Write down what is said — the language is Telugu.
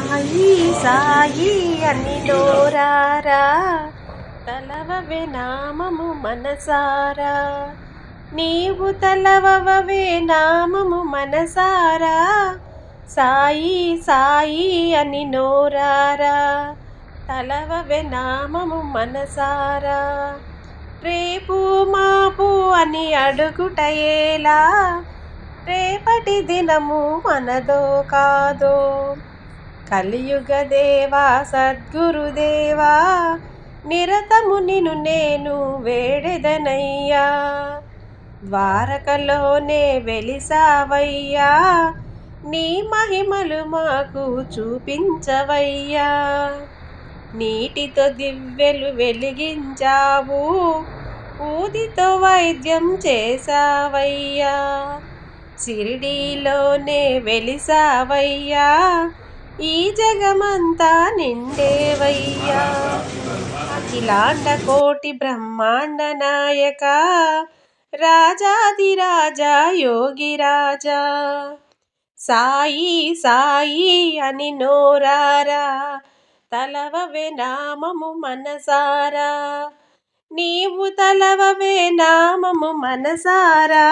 సాయి సాయి అని నోరారా తలవవే నామము మనసారా. నీవు తలవవే నామము మనసారా. సాయి సాయి అని నోరారా తలవవే నామము మనసారా. రేపు మాపు అని అడుగుటయేలా, రేపటి దినము మనదో కాదో. కలియుగ దేవా సద్గురుదేవా, నిరతము నిన్ను నేను వేడెదనయ్యా. ద్వారకలోనే వెలిసావయ్యా, నీ మహిమలు మాకు చూపించవయ్యా. నీటితో దివ్వెలు వెలిగించావు, ఊదితో వైద్యం చేసావయ్యా. షిరిడీలోనే వెలిసావయ్యా, ఈ జగమంతా నిండేవయ్యా. అఖిలాండ కోటి బ్రహ్మాండ నాయక, రాజాదిరాజా యోగిరాజా. సాయి సాయి అని నోరారా తలవవే నామము మనసారా. నీవు తలవవే నామము మనసారా.